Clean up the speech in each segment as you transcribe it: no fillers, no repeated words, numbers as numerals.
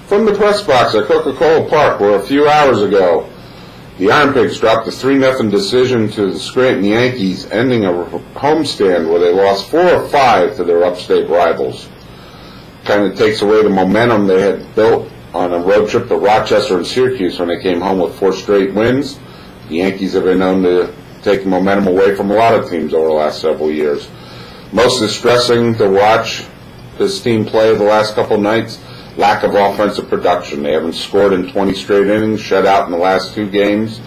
From the press box at Coca-Cola Park, where a few hours ago, the Iron Pigs dropped a 3-0 decision to the Scranton Yankees, ending a homestand where they lost 4 of 5 to their upstate rivals. Kind of takes away the momentum they had built on a road trip to Rochester and Syracuse when they came home with 4 straight wins. The Yankees have been known to take momentum away from a lot of teams over the last several years. Most distressing to watch this team play the last couple nights, lack of offensive production. They haven't scored in 20 straight innings, shut out in the last 2 games.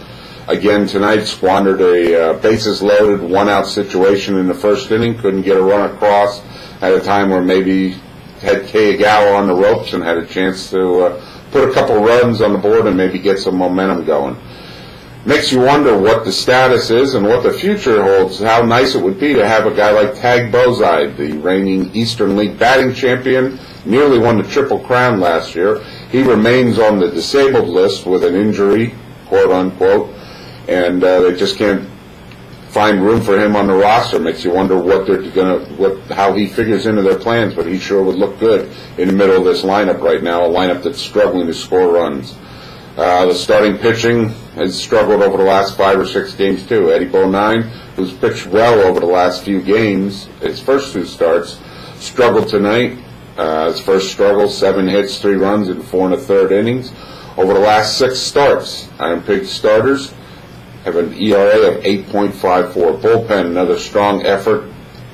Again tonight, squandered a bases-loaded, one-out situation in the first inning, couldn't get a run across, had a time where maybe had Kayagawa on the ropes and had a chance to put a couple runs on the board and maybe get some momentum going. Makes you wonder what the status is and what the future holds, how nice it would be to have a guy like Tag Bozide, the reigning Eastern League batting champion, nearly won the Triple Crown last year. He remains on the disabled list with an injury, quote unquote, and they just can't find room for him on the roster. Makes you wonder how he figures into their plans, but he sure would look good in the middle of this lineup right now, a lineup that's struggling to score runs. The starting pitching has struggled over the last 5 or 6 games too. Eddie Bonine, who's pitched well over the last few games, his first 2 starts, struggled tonight. His first struggle, 7 hits, 3 runs in 4 1/3 innings. Over the last 6 starts, Iron Pigs starters have an ERA of 8.54. Bullpen, another strong effort,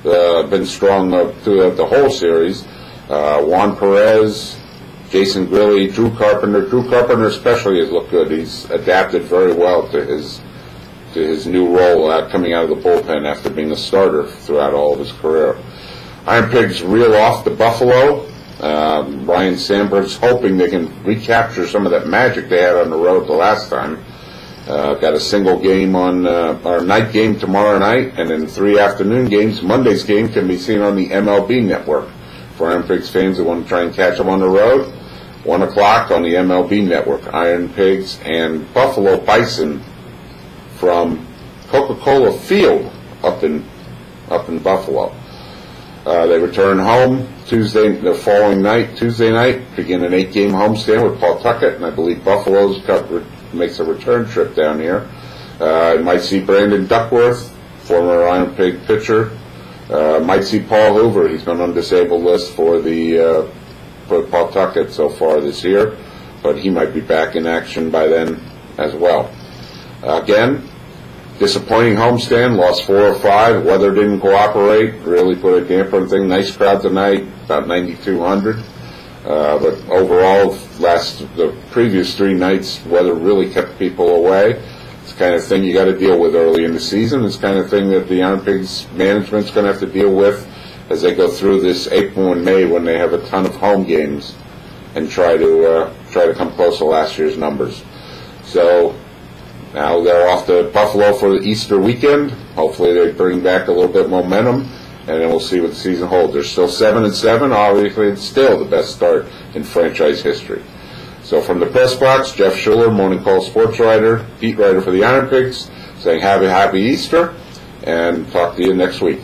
been strong throughout the whole series. Juan Perez, Jason Grilly, Drew Carpenter. Drew Carpenter especially has looked good. He's adapted very well to his new role coming out of the bullpen after being a starter throughout all of his career. Iron Pigs reel off the Buffalo. Ryan Sandberg's hoping they can recapture some of that magic they had on the road the last time. Got a single game on our night game tomorrow night, and then 3 afternoon games. Monday's game can be seen on the MLB network. For Iron Pigs fans who want to try and catch them on the road, 1 o'clock on the MLB network. Iron Pigs and Buffalo Bison from Coca-Cola Field up in Buffalo. They return home the following night, Tuesday night, begin an 8-game homestand with Pawtucket, and I believe Buffalo's makes a return trip down here. You might see Brandon Duckworth, former Iron Pig pitcher. Might see Paul Hoover. He's been on the disabled list for Pawtucket so far this year, but he might be back in action by then as well. Again, disappointing homestand, lost 4 or 5. Weather didn't cooperate, really put a damper on thing. Nice crowd tonight, about 9,200. But overall, the previous 3 nights, weather really kept people away. It's the kind of thing you got to deal with early in the season. It's the kind of thing that the Iron Pigs management's going to have to deal with as they go through this April and May when they have a ton of home games and try to come close to last year's numbers. So now they're off to Buffalo for the Easter weekend. Hopefully they bring back a little bit of momentum, and then we'll see what the season holds. They're still 7-7. Obviously, it's still the best start in franchise history. So from the press box, Jeff Schuler, Morning Call sports writer, beat writer for the Iron Pigs, saying have a happy Easter, and talk to you next week.